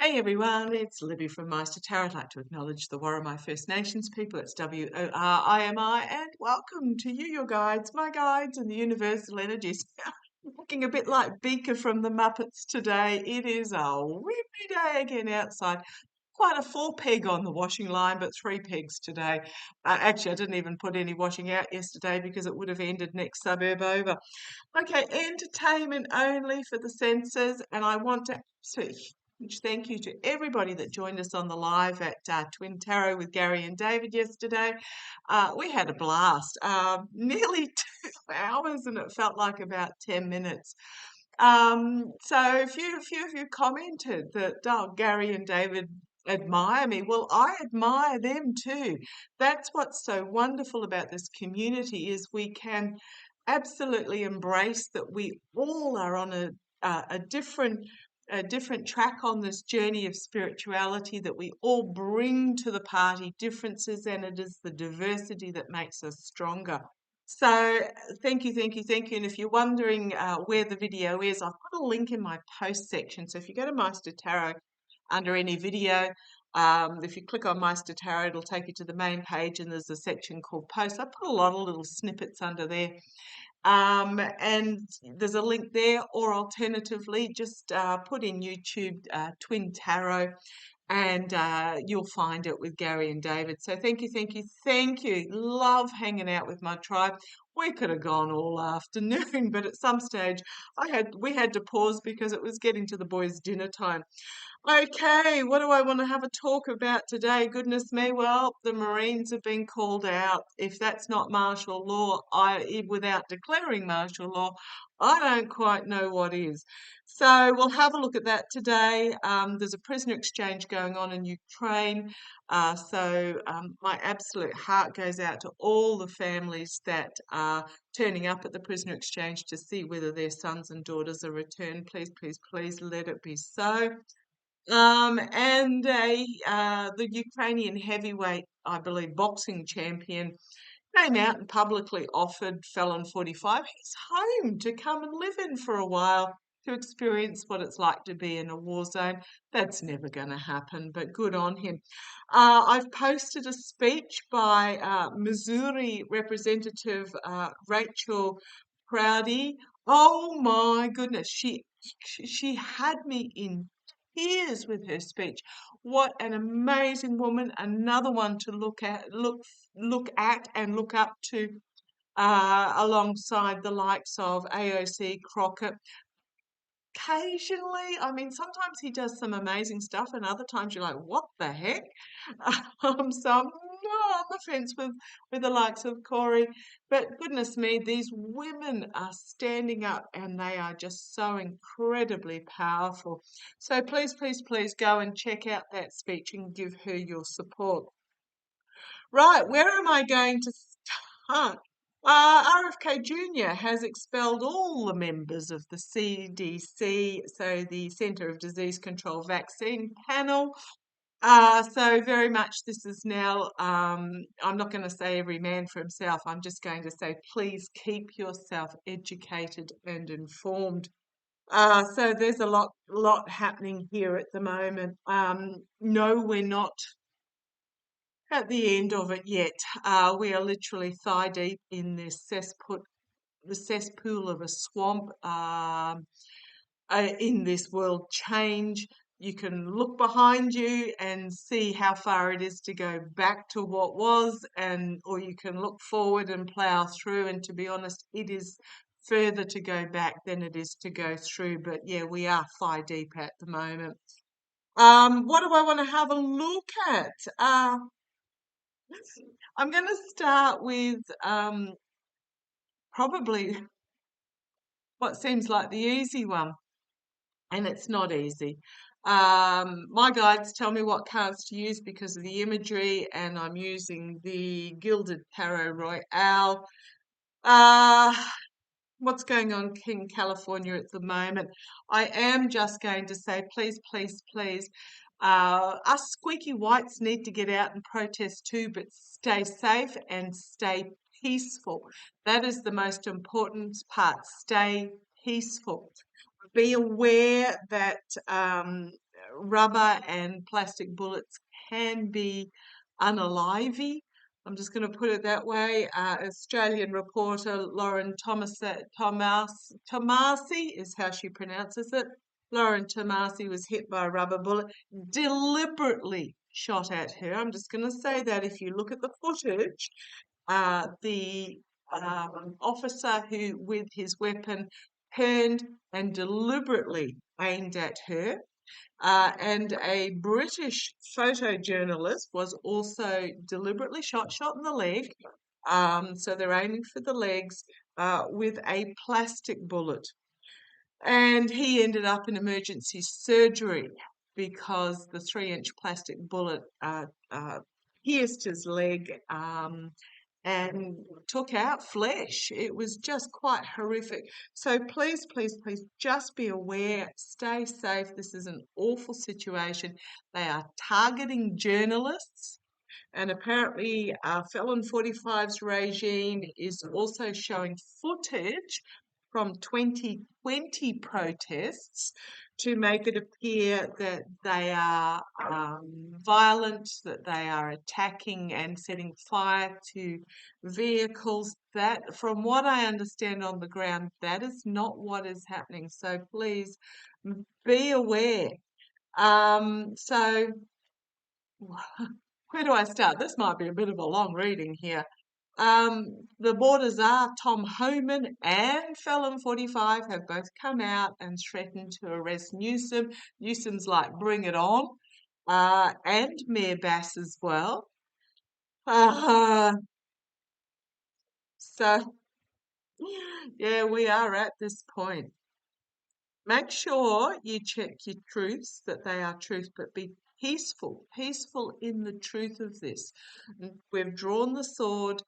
Hey everyone, it's Libby from Meister Tarot. I'd like to acknowledge the Warramai First Nations people. It's WORIMI, and welcome to you, your guides, my guides, and the universal energies. Looking a bit like Beaker from the Muppets today. It is a windy day again outside. Quite a 4 peg on the washing line, but 3 pegs today. Actually, I didn't even put any washing out yesterday because it would have ended next suburb over. Okay, entertainment only for the senses, and I want to say huge thank you to everybody that joined us on the live at Twin Tarot with Gary and David yesterday. We had a blast, nearly 2 hours, and it felt like about 10 minutes. So a few of you commented that Gary and David admire me. Well, I admire them too. That's what's so wonderful about this community is we can absolutely embrace that we all are on a different track on this journey of spirituality, that we all bring to the party differences, and it is the diversity that makes us stronger. So thank you, thank you, thank you. And if you're wondering where the video is, I've put a link in my post section. So if you go to Meister Tarot under any video, if you click on Meister Tarot, it'll take you to the main page, and there's a section called posts. I put a lot of little snippets under there. And there's a link there, or alternatively, just put in YouTube Twin Tarot, and you'll find it with Gary and David. So thank you, thank you, thank you. Love hanging out with my tribe. We could have gone all afternoon, but at some stage we had to pause because it was getting to the boys' dinner time. Okay, what do I want to have a talk about today? Goodness me, well, the Marines have been called out. If that's not martial law, without declaring martial law, I don't quite know what is. So we'll have a look at that today. There's a prisoner exchange going on in Ukraine. My absolute heart goes out to all the families that are turning up at the prisoner exchange to see whether their sons and daughters are returned. Please, please, please let it be so. The Ukrainian heavyweight, I believe, boxing champion came out and publicly offered Felon 45 his home to come and live in for a while to experience what it's like to be in a war zone. That's never going to happen, but good on him. I've posted a speech by Missouri Representative Rachel Proudy. Oh my goodness, she had me in tears with her speech. What an amazing woman! Another one to look at and look up to, alongside the likes of AOC Crockett. Occasionally, I mean, sometimes he does some amazing stuff, and other times you're like, what the heck? So I'm not on the fence with the likes of Corey, but goodness me, these women are standing up, and they are just so incredibly powerful. So please, please, please go and check out that speech and give her your support. Right, where am I going to start? RFK Jr. has expelled all the members of the CDC, so the Centre of Disease Control Vaccine Panel. So very much this is now, I'm not going to say every man for himself. I'm just going to say, please keep yourself educated and informed. So there's a lot happening here at the moment. No, we're not at the end of it yet. We are literally thigh deep in this the cesspool of a swamp, in this world change. You can look behind you and see how far it is to go back to what was, or you can look forward and plough through. And to be honest, it is further to go back than it is to go through. But yeah, we are thigh deep at the moment. What do I want to have a look at? I'm going to start with probably what seems like the easy one, and it's not easy. My guides tell me what cards to use because of the imagery, and I'm using the Gilded Tarot Royale. What's going on in California at the moment? I am just going to say, please, please, please, us squeaky whites need to get out and protest too, but stay safe and stay peaceful. That is the most important part. Stay peaceful. Be aware that rubber and plastic bullets can be unalivey. I'm just going to put it that way. Australian reporter Lauren Tomasi is how she pronounces it. Lauren Tomasi was hit by a rubber bullet, deliberately shot at her. I'm just going to say that if you look at the footage, the officer who, with his weapon, turned and deliberately aimed at her. And a British photojournalist was also deliberately shot in the leg. So they're aiming for the legs with a plastic bullet. And he ended up in emergency surgery because the 3-inch plastic bullet pierced his leg and took out flesh. It was just quite horrific. So please, please, please just be aware, stay safe. This is an awful situation. They are targeting journalists. And apparently, Felon 45's regime is also showing footage from 2020 protests to make it appear that they are violent, that they are attacking and setting fire to vehicles. That, from what I understand on the ground, that is not what is happening. So please be aware. So where do I start? This might be a bit of a long reading here. The borders are Tom Homan and Felon 45 have both come out and threatened to arrest Newsom. Newsom's like, bring it on. And Mayor Bass as well. So, yeah, we are at this point. Make sure you check your truths, that they are truth, but be peaceful in the truth of this. We've drawn the sword.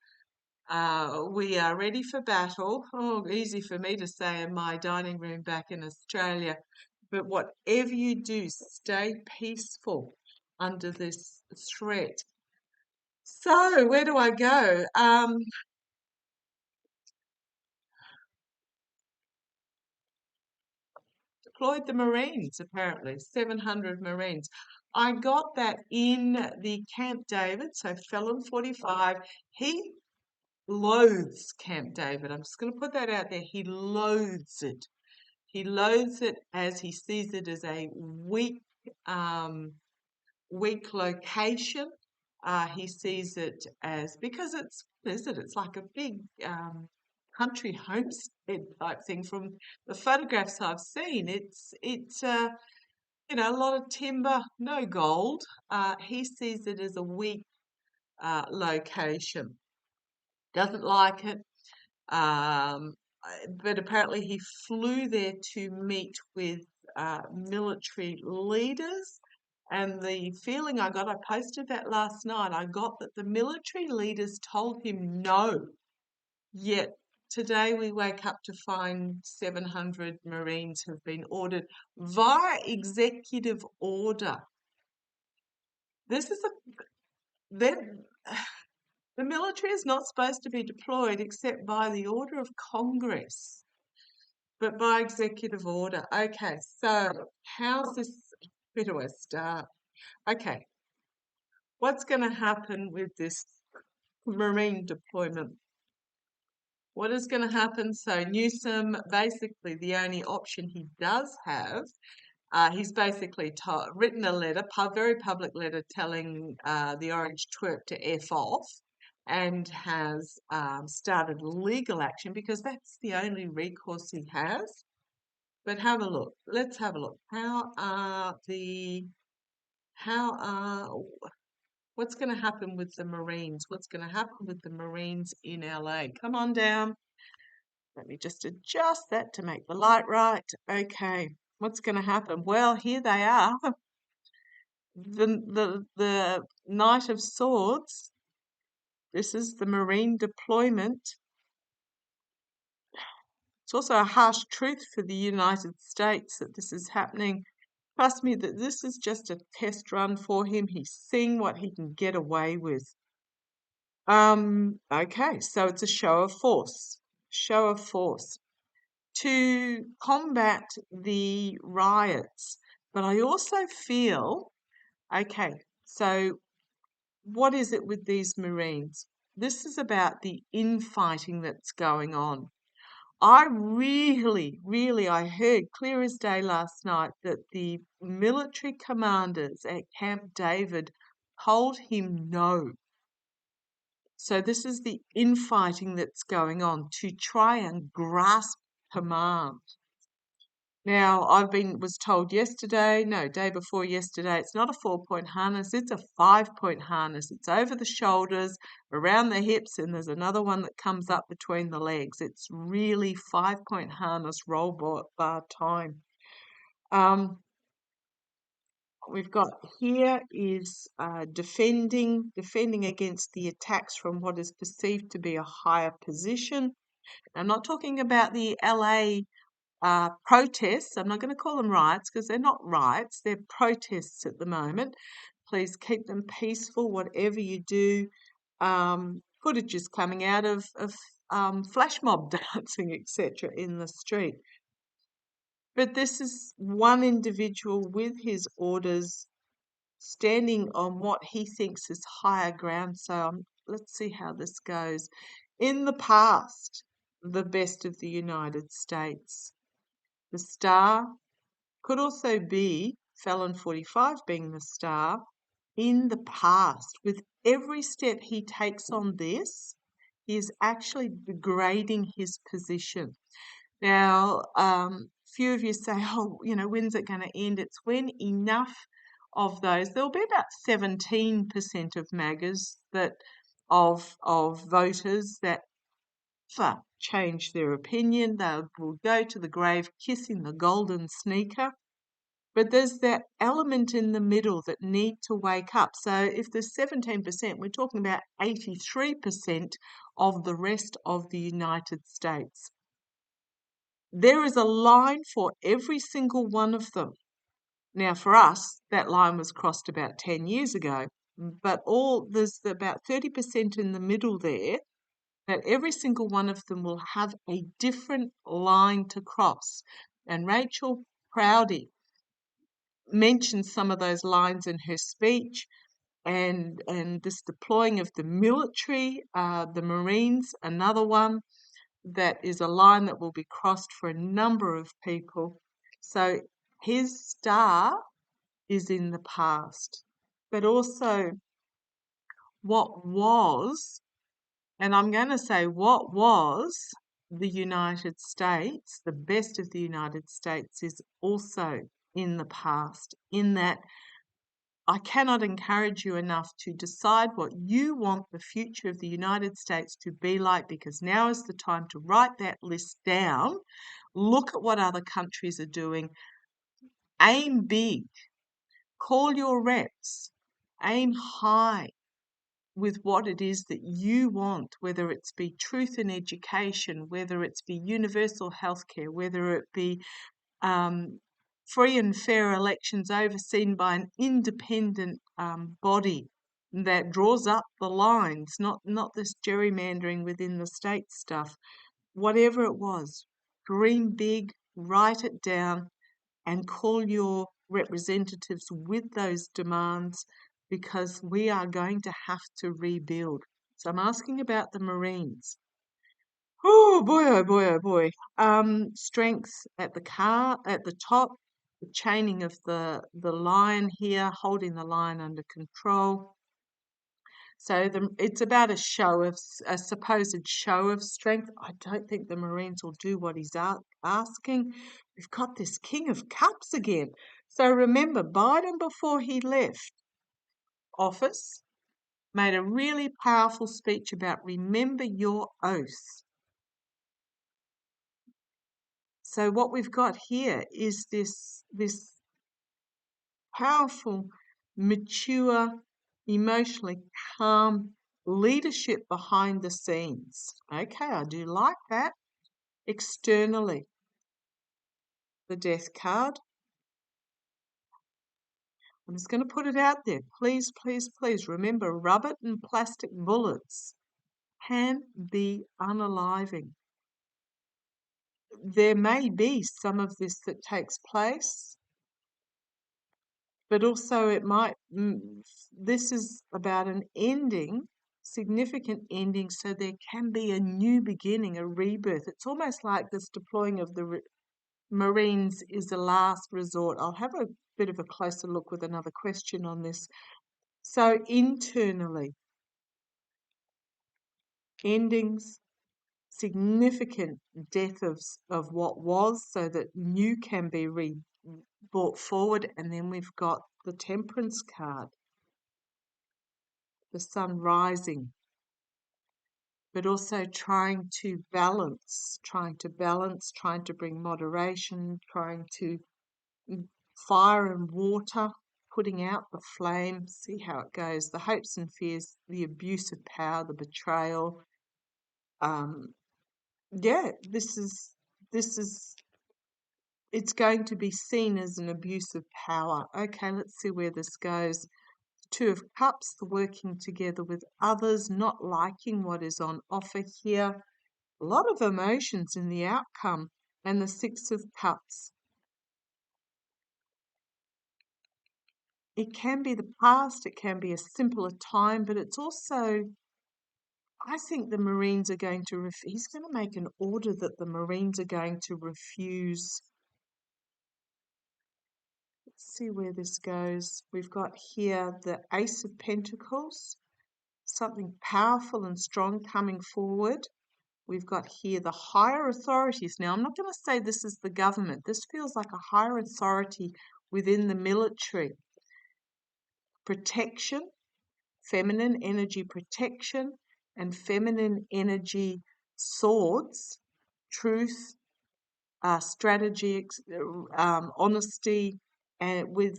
We are ready for battle. Oh, easy for me to say in my dining room back in Australia. But whatever you do, stay peaceful under this threat. So, where do I go? Deployed the Marines, apparently, 700 Marines. I got that in the Camp David, so Felon 45. He loathes Camp David. I'm just going to put that out there. He loathes it. He loathes it as he sees it as a weak location. He sees it as, because it's, what is it? It's like a big country homestead type thing from the photographs I've seen. It's you know, a lot of timber, no gold. He sees it as a weak location. Doesn't like it. But apparently he flew there to meet with military leaders. And the feeling I got, I posted that last night, I got that the military leaders told him no. Yet today we wake up to find 700 Marines have been ordered via executive order. This is the military is not supposed to be deployed except by the order of Congress, but by executive order. Okay, so how's this? Where do I start? Okay, what's going to happen with this Marine deployment? What is going to happen? So Newsom, basically the only option he does have, he's basically written a letter, very public letter, telling the Orange Twerp to F off, and has started legal action because that's the only recourse he has. But have a look. Let's have a look. What's going to happen with the Marines? What's going to happen with the Marines in LA? Come on down. Let me just adjust that to make the light right. Okay. What's going to happen? Well, here they are. The Knight of Swords. This is the Marine deployment. It's also a harsh truth for the United States that this is happening. Trust me that this is just a test run for him. He's seeing what he can get away with. Okay, so it's a show of force. Show of force. To combat the riots, But I also feel, okay, so what is it with these Marines? This is about the infighting that's going on. I heard clear as day last night that the military commanders at Camp David told him no. So this is the infighting that's going on to try and grasp command. Now, was told yesterday, no, day before yesterday, it's not a 4-point harness, it's a 5-point harness. It's over the shoulders, around the hips, and there's another one that comes up between the legs. It's really 5-point harness roll bar time. We've got here is defending against the attacks from what is perceived to be a higher position. I'm not talking about the LA protests. I'm not going to call them riots because they're not riots. They're protests at the moment. Please keep them peaceful, whatever you do. Footage is coming out of flash mob dancing, etc., in the street. But this is one individual with his orders standing on what he thinks is higher ground. So let's see how this goes. In the past, the best of the United States. The star could also be Felon 45 being the star in the past. With every step he takes on this, he is actually degrading his position. Now, few of you say, oh, when's it going to end? It's when enough of those, there'll be about 17% of MAGAs of voters that change their opinion. They will go to the grave kissing the golden sneaker. But there's that element in the middle that need to wake up. So if there's 17%, we're talking about 83% of the rest of the United States. There is a line for every single one of them. Now, for us, that line was crossed about 10 years ago, but there's about 30% in the middle there that every single one of them will have a different line to cross. And Rachel Proudy mentioned some of those lines in her speech, and this deploying of the military, the Marines, another one that is a line that will be crossed for a number of people. So his star is in the past, but also what was, and I'm going to say what was the United States, the best of the United States, is also in the past, in that I cannot encourage you enough to decide what you want the future of the United States to be like, because now is the time to write that list down, look at what other countries are doing, aim big, call your reps, aim high with what it is that you want, whether it's be truth in education, whether it's be universal healthcare, whether it be free and fair elections overseen by an independent body that draws up the lines, not this gerrymandering within the state stuff. Whatever it was, dream big, write it down, and call your representatives with those demands, because we are going to have to rebuild. So I'm asking about the Marines. Oh boy, oh boy, oh boy. Strength at the top, the chaining of the line here, holding the line under control. So it's about a supposed show of strength. I don't think the Marines will do what he's asking. We've got this King of Cups again. So remember, Biden, before he left office, made a really powerful speech about remember your oath. So what we've got here is this powerful, mature, emotionally calm leadership behind the scenes. Okay, I do like that. Externally, the Death card. I'm just going to put it out there. Please, please, please remember, rubber and plastic bullets can be unaliving. There may be some of this that takes place but also it might, this is about an ending, significant ending, so there can be a new beginning, a rebirth. It's almost like this deploying of the Marines is a last resort. I'll have a bit of a closer look with another question on this. So internally, endings, significant death of what was so that new can be brought forward. And then we've got the Temperance card, the sun rising, but also trying to balance, trying to bring moderation, trying to fire and water, putting out the flame, see how it goes, the hopes and fears, the abuse of power, the betrayal. Yeah, this is it's going to be seen as an abuse of power. Okay, let's see where this goes. Two of Cups, the working together with others, not liking what is on offer here. A lot of emotions in the outcome. And the Six of Cups. It can be the past, it can be a simpler time, but it's also, I think the Marines are going to, he's going to make an order that the Marines are going to refuse. Let's see where this goes. We've got here the Ace of Pentacles, something powerful and strong coming forward. We've got here the higher authorities. Now, I'm not going to say this is the government. This feels like a higher authority within the military. Protection, feminine energy protection, and feminine energy swords, truth, strategy, honesty, and with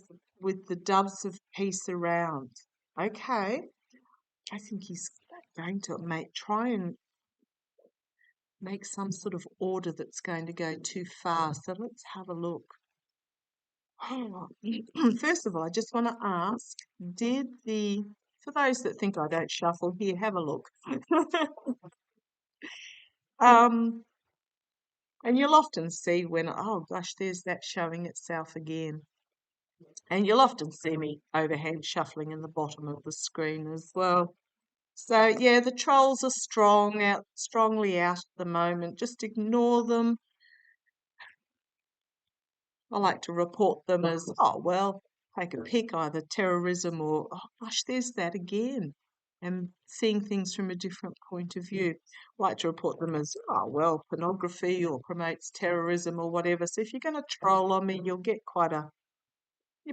the doves of peace around. Okay, I think he's going to try and make some sort of order that's going to go too far. So let's have a look. First of all, I just want to ask, for those that think I don't shuffle, here, have a look. And you'll often see when, oh gosh, there's that showing itself again. And you'll often see me overhand shuffling in the bottom of the screen as well. So yeah, the trolls are strongly out at the moment. Just ignore them. I like to report them as, oh well, take a pick, either terrorism or, oh gosh, there's that again. And seeing things from a different point of view. I like to report them as, oh well, pornography or promotes terrorism or whatever. So if you're going to troll on me, you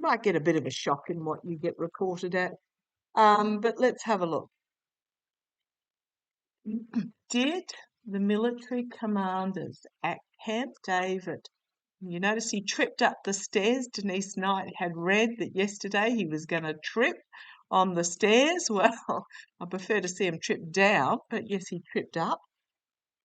might get a bit of a shock in what you get reported at. But let's have a look. Did the military commanders at Camp David, you notice he tripped up the stairs. Denise Knight had read that yesterday he was going to trip on the stairs. Well, I prefer to see him trip down, but yes, he tripped up.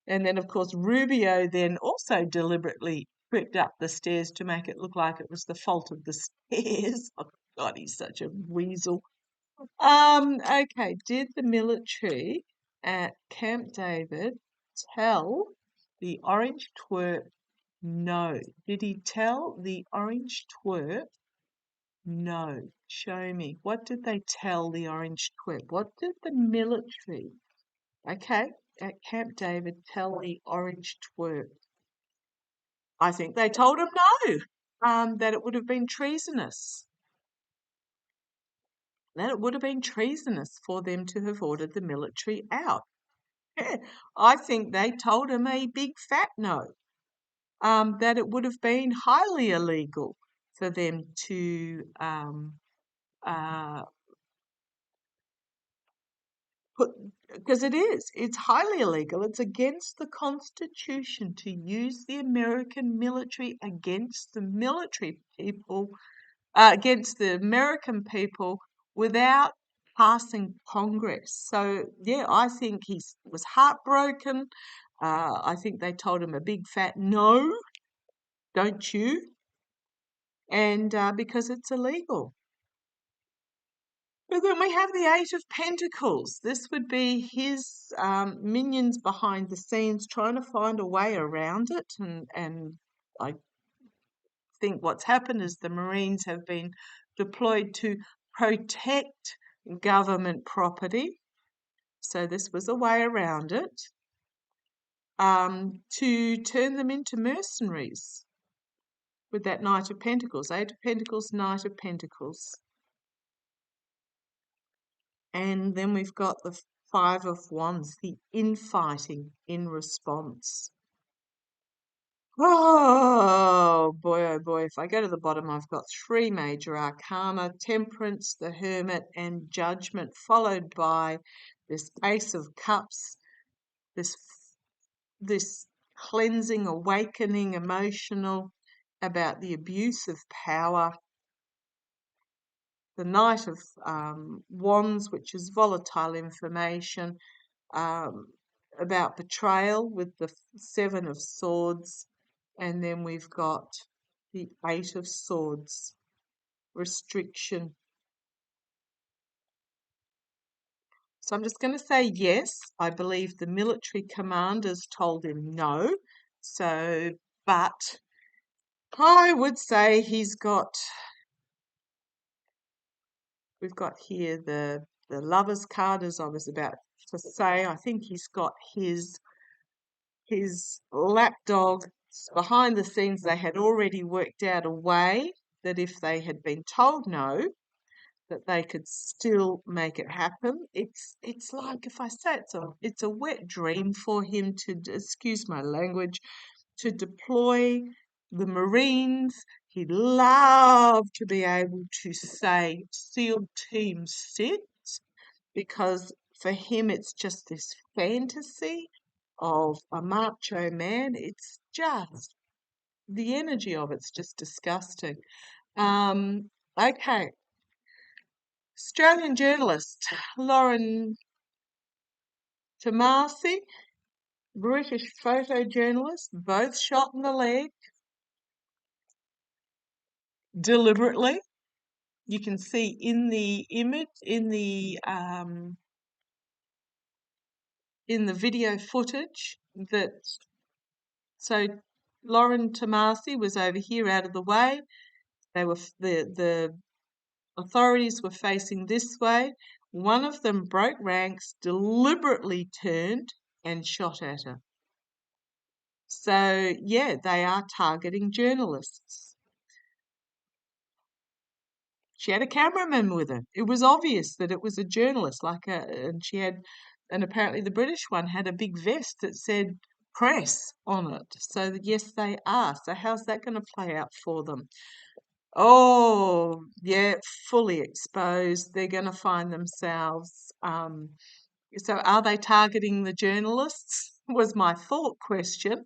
And then, of course, Rubio then also deliberately tripped up the stairs to make it look like it was the fault of the stairs. Oh, God, he's such a weasel. Okay, did the military at Camp David tell the orange twerp no? Did he tell the orange twerp no? Show me. What did they tell the orange twerp? What did the military, okay, at Camp David tell the orange twerp? I think they told him no, that it would have been treasonous. That it would have been treasonous for them to have ordered the military out. Yeah, I think they told him a big fat no, that it would have been highly illegal for them to because it's highly illegal. It's against the Constitution to use the American military against the military people, against the American people without passing Congress. So, yeah, I think he was heartbroken. I think they told him a big fat no, don't you? And because it's illegal. But then we have the Eight of Pentacles. This would be his minions behind the scenes trying to find a way around it. And I think what's happened is the Marines have been deployed to protect government property. So this was a way around it. To turn them into mercenaries with that Knight of Pentacles, Eight of Pentacles, Knight of Pentacles. And then we've got the Five of Wands, the infighting in response. Oh boy, if I go to the bottom, I've got three major arcana: Temperance, the Hermit, and Judgment, followed by this Ace of Cups, this cleansing, awakening, emotional, about the abuse of power. The Knight of Wands, which is volatile information, about betrayal with the Seven of Swords. And then we've got the Eight of Swords, restriction. So I'm just going to say yes. I believe the military commanders told him no. So, but I would say we've got here the Lover's card, as I was about to say. I think he's got his lapdog behind the scenes. They had already worked out a way that if they had been told no, that they could still make it happen. It's like, if I say it's a wet dream for him to, excuse my language, to deploy the Marines. He'd love to be able to say SEAL Team 6, because for him it's just this fantasy of a macho man. It's just, the energy of it's just disgusting. Okay. Australian journalist Lauren Tomasi, British photojournalist, both shot in the leg deliberately. You can see in the image, in the video footage, that so Lauren Tomasi was over here out of the way. They were the authorities were facing this way. One of them broke ranks, deliberately turned and shot at her. So yeah, they are targeting journalists. She had a cameraman with her. It was obvious that it was a journalist, and apparently the British one had a big vest that said press on it. So yes, they are. So how's that going to play out for them? Oh, yeah, fully exposed. They're going to find themselves. So are they targeting the journalists? Was my thought question.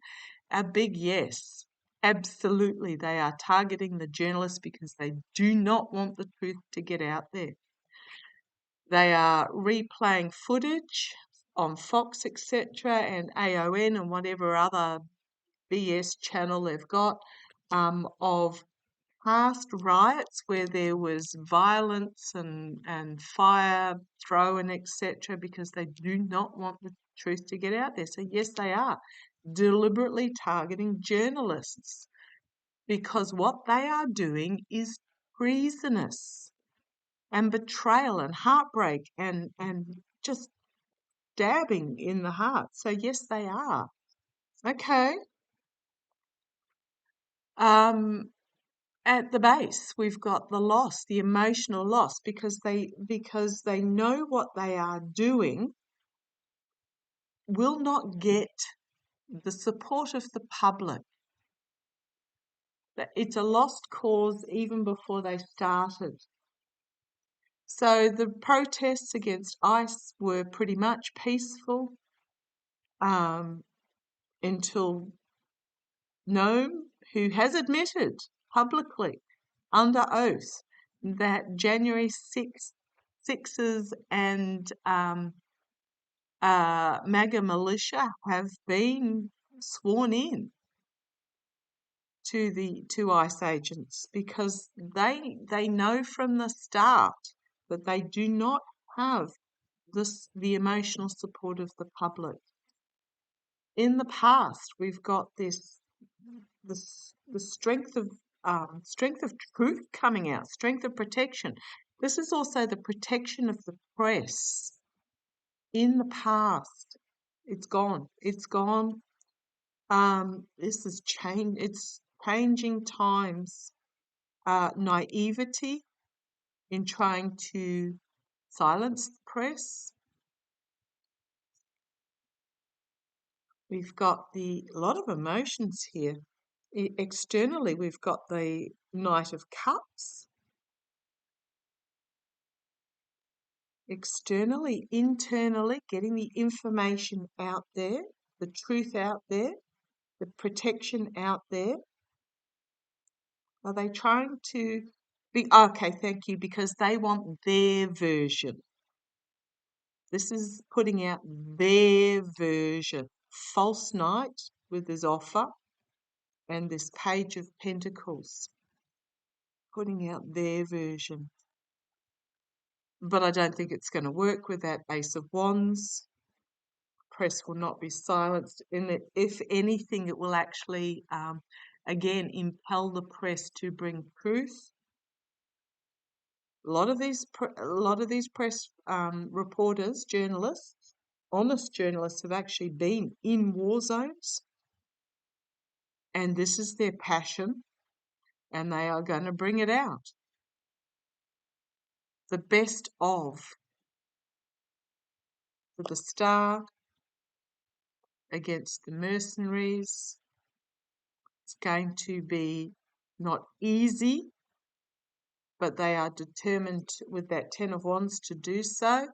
A big yes. Absolutely, they are targeting the journalists because they do not want the truth to get out there. They are replaying footage on Fox, etc., and AON and whatever other BS channel they've got, of past riots where there was violence and fire thrown, etc., because they do not want the truth to get out there. So yes, they are deliberately targeting journalists, because what they are doing is treasonous and betrayal and heartbreak and just stabbing in the heart. So yes, they are. Okay. At the base, we've got the loss, the emotional loss, because they know what they are doing will not get the support of the public. That it's a lost cause even before they started. So the protests against ICE were pretty much peaceful, until Noam, who has admitted publicly under oath that January 6's and MAGA militia have been sworn in to ICE agents, because they know from the start that they do not have the emotional support of the public. In the past, we've got the strength of strength of truth coming out, strength of protection. This is also the protection of the press in the past. It's gone. It's gone. This is change. It's changing times. Naivety in trying to silence the press. We've got a lot of emotions here. Externally, we've got the Knight of Cups. Externally, internally, getting the information out there, the truth out there, the protection out there. Are they trying to be okay? Thank you, because they want their version. This is putting out their version. False Knight with his offer and this Page of Pentacles, putting out their version. But I don't think it's going to work with that Ace of Wands. Press will not be silenced. If anything, it will actually, again, impel the press to bring truth. A lot of these press reporters, journalists, honest journalists, have actually been in war zones, and this is their passion, and they are going to bring it out. The best of the Star against the mercenaries. It's going to be not easy, but they are determined with that Ten of Wands to do so,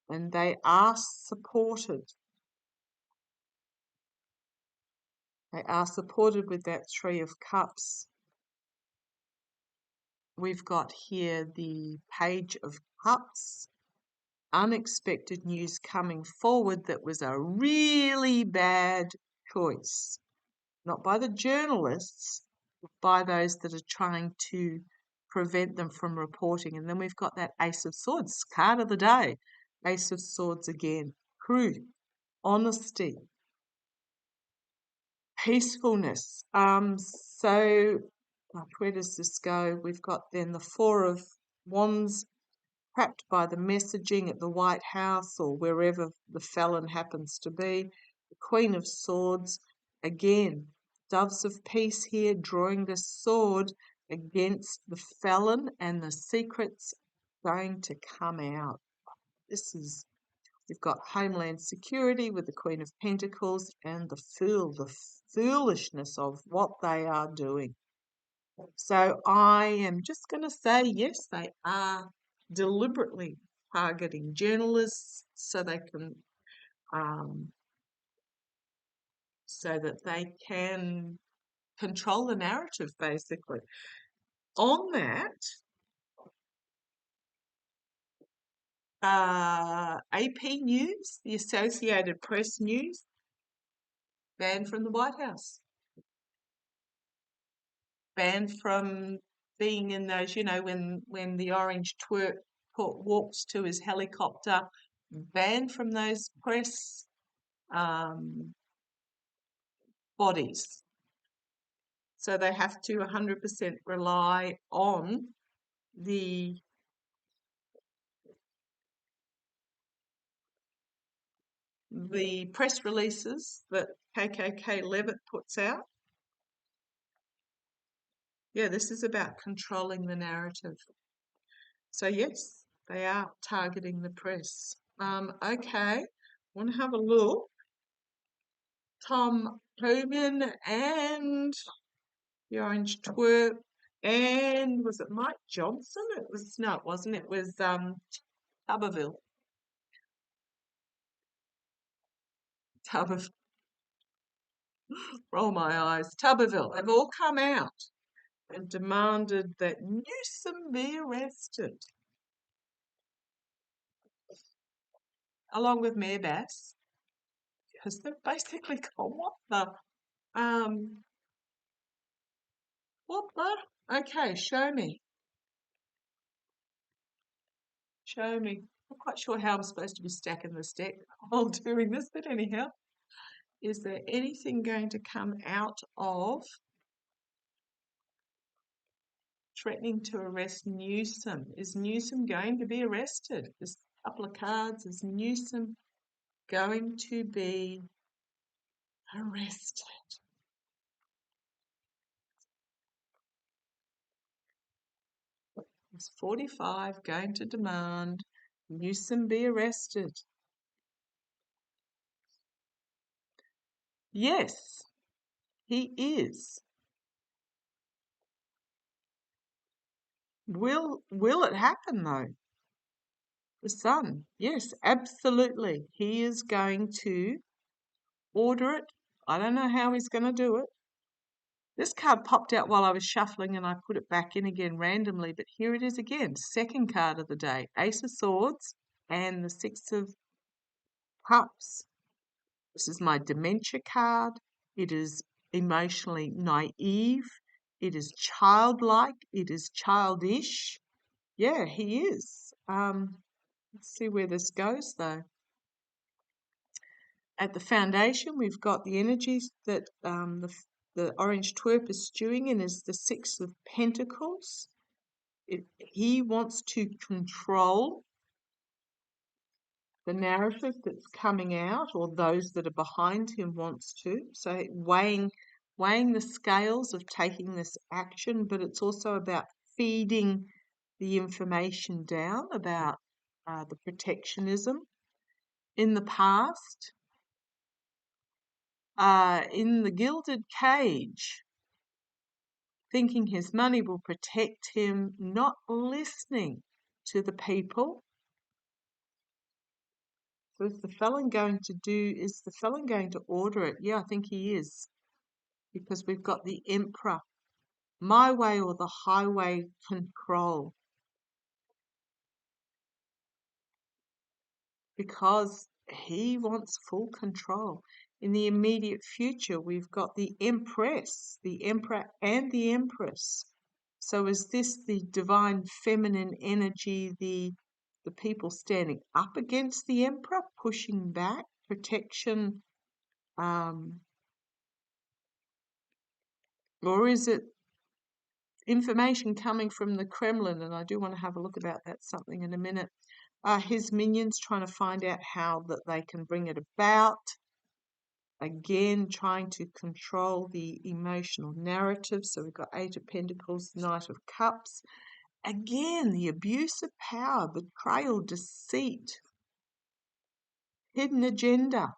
and they are supported. They are supported with that Three of Cups. We've got here the Page of Cups. Unexpected news coming forward that was a really bad choice. Not by the journalists, but by those that are trying to prevent them from reporting. And then we've got that Ace of Swords, card of the day. Ace of Swords again. Truth, honesty, peacefulness. So where does this go? We've got then the Four of Wands, trapped by the messaging at the White House or wherever the felon happens to be. The Queen of Swords, again, doves of peace here, drawing the sword against the felon, and the secret's going to come out. We've got Homeland Security with the Queen of Pentacles and the Fool, the foolishness of what they are doing. So I am just going to say, yes, they are deliberately targeting journalists so they can, so that they can control the narrative, basically. On that, AP News, the Associated Press News, banned from the White House. Banned from being in those, when the orange twerp walks to his helicopter, banned from those press bodies. So they have to 100% rely on the press releases that KKK Levitt puts out. Yeah, this is about controlling the narrative. So yes, they are targeting the press. Okay, want to have a look. Tom Homan and the Orange Twerp, and was it Mike Johnson? It wasn't. It was Tuberville. Roll my eyes. Tuberville. They've all come out and demanded that Newsom be arrested, along with Mayor Bass, because they've basically gone, okay, show me. Show me. I'm not quite sure how I'm supposed to be stacking this deck while doing this, but anyhow, is there anything going to come out of threatening to arrest Newsom. Is Newsom going to be arrested? There's a couple of cards. Is Newsom going to be arrested? Is 45 going to demand Newsom be arrested? Yes, he is. Will it happen though? The Sun, yes, absolutely. He is going to order it. I don't know how he's going to do it. This card popped out while I was shuffling and I put it back in again randomly, but here it is again. Second card of the day, Ace of Swords and the Six of Cups. This is my dementia card. It is emotionally naive. It is childlike. It is childish. Yeah, he is. Let's see where this goes though. At the foundation, we've got the energies that the orange twerp is stewing in is the Six of Pentacles. He wants to control the narrative that's coming out, or those that are behind him wants to. So weighing the scales of taking this action, but it's also about feeding the information down about the protectionism. In the past, in the gilded cage, thinking his money will protect him, not listening to the people. So is the felon going to order it? Yeah, I think he is. Because we've got the Emperor, my way or the highway control. Because he wants full control. In the immediate future, we've got the Empress, the Emperor and the Empress. So is this the divine feminine energy, the people standing up against the Emperor, pushing back, protection, or is it information coming from the Kremlin? And I do want to have a look about that something in a minute. His minions trying to find out how that they can bring it about. Again, trying to control the emotional narrative. So we've got Eight of Pentacles, Knight of Cups. Again, the abuse of power, betrayal, deceit, hidden agenda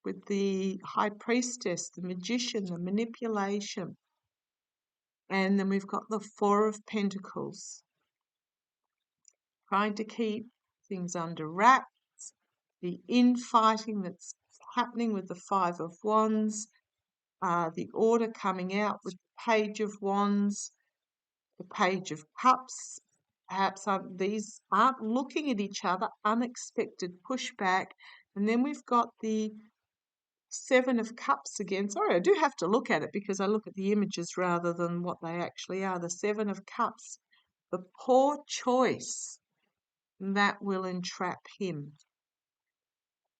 with the High Priestess, the Magician, the manipulation. And then we've got the Four of Pentacles, trying to keep things under wraps, the infighting that's happening with the Five of Wands, the order coming out with the Page of Wands, the Page of Cups. Perhaps these aren't looking at each other, unexpected pushback. And then we've got the Seven of Cups again. Sorry, I do have to look at it because I look at the images rather than what they actually are. The Seven of Cups, the poor choice that will entrap him,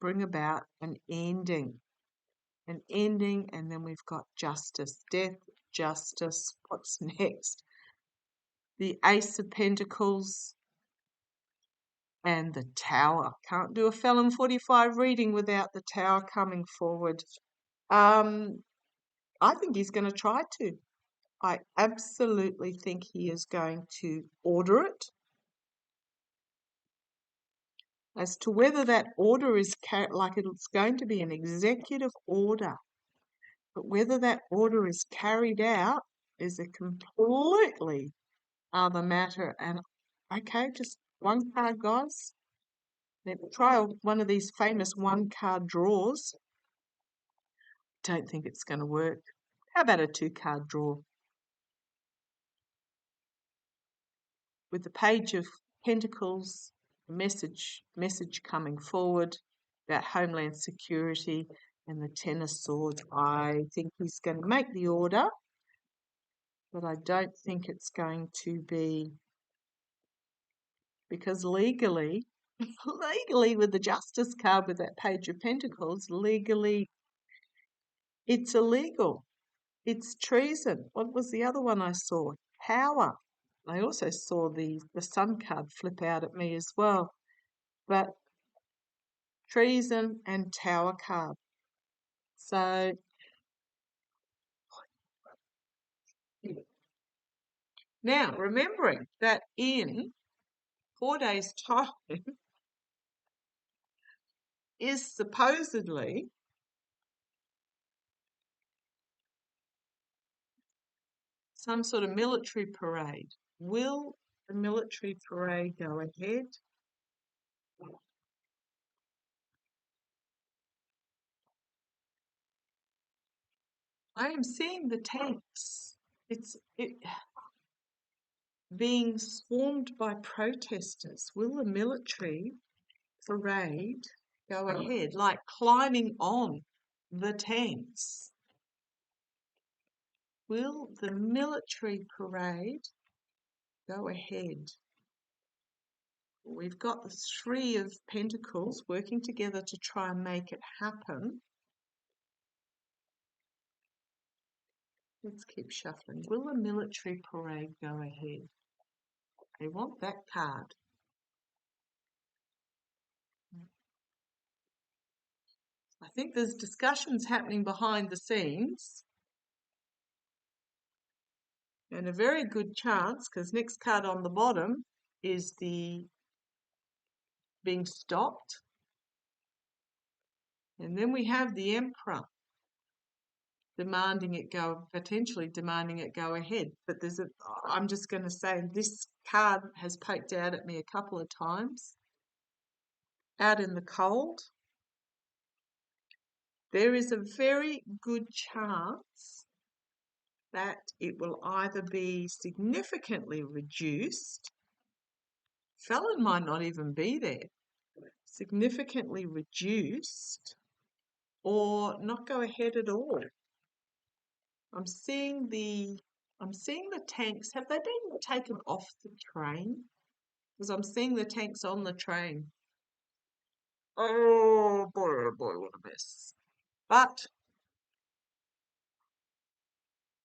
bring about an ending. And then we've got justice, death, justice. What's next? The Ace of Pentacles and the Tower. Can't do a Felon 45 reading without the Tower coming forward. I think he's going to try to. I absolutely think he is going to order it. As to whether that order is like it's going to be an executive order, but whether that order is carried out is a completely other matter. And okay, just one card, guys. Let's try one of these famous one-card draws. Don't think it's going to work. How about a two-card draw? With the Page of Pentacles, message coming forward about homeland security, and the Ten of Swords. I think he's going to make the order, but I don't think it's going to be, because legally with the Justice card with that Page of Pentacles, legally it's illegal. It's treason. What was the other one I saw? Power. I also saw the Sun card flip out at me as well. But Treason and Tower card. So now, remembering that in 4 days' time is supposedly some sort of military parade. Will the military parade go ahead? I am seeing the tanks. It's being swarmed by protesters. Will the military parade go ahead, like climbing on the tanks? Will the military parade go ahead? We've got the Three of Pentacles working together to try and make it happen. Let's keep shuffling. Will the military parade go ahead? They want that card. I think there's discussions happening behind the scenes. And a very good chance, because next card on the bottom is the being stopped. And then we have the Emperor potentially demanding it go ahead. But I'm just going to say this card has poked out at me a couple of times. Out in the cold, there is a very good chance that it will either be significantly reduced, Felon might not even be there, significantly reduced, or not go ahead at all. I'm seeing the tanks. Have they been taken off the train? Because I'm seeing the tanks on the train. Oh boy, what a mess. But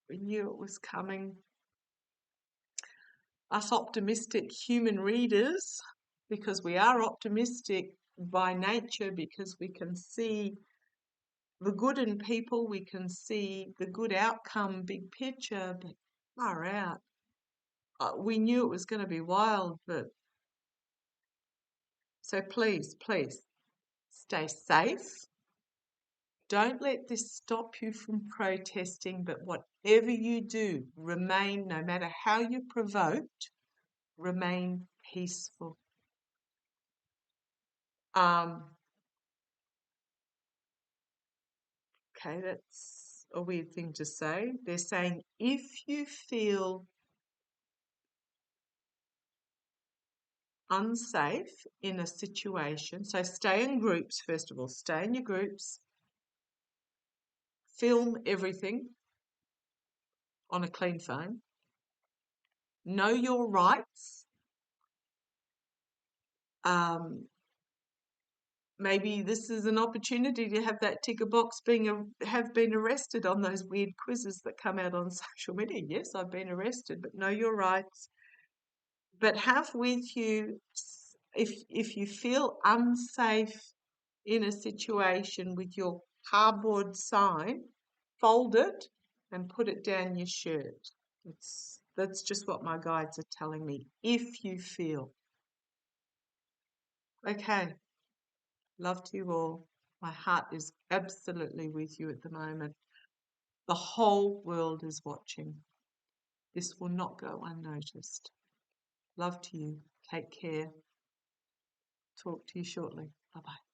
we knew it was coming. Us optimistic human readers, because we are optimistic by nature, because we can see the good in people, we can see the good outcome, big picture, but far out. We knew it was going to be wild, but so please stay safe. Don't let this stop you from protesting, but whatever you do, remain, no matter how you're provoked, remain peaceful. Okay, that's a weird thing to say. They're saying if you feel unsafe in a situation, so stay in groups, first of all, stay in your groups, film everything on a clean phone, know your rights. Maybe this is an opportunity to have that ticker box have been arrested on those weird quizzes that come out on social media. Yes, I've been arrested, but know your rights. But have with you, if you feel unsafe in a situation with your cardboard sign, fold it and put it down your shirt. That's just what my guides are telling me. If you feel. Okay. Love to you all. My heart is absolutely with you at the moment. The whole world is watching. This will not go unnoticed. Love to you. Take care. Talk to you shortly. Bye-bye.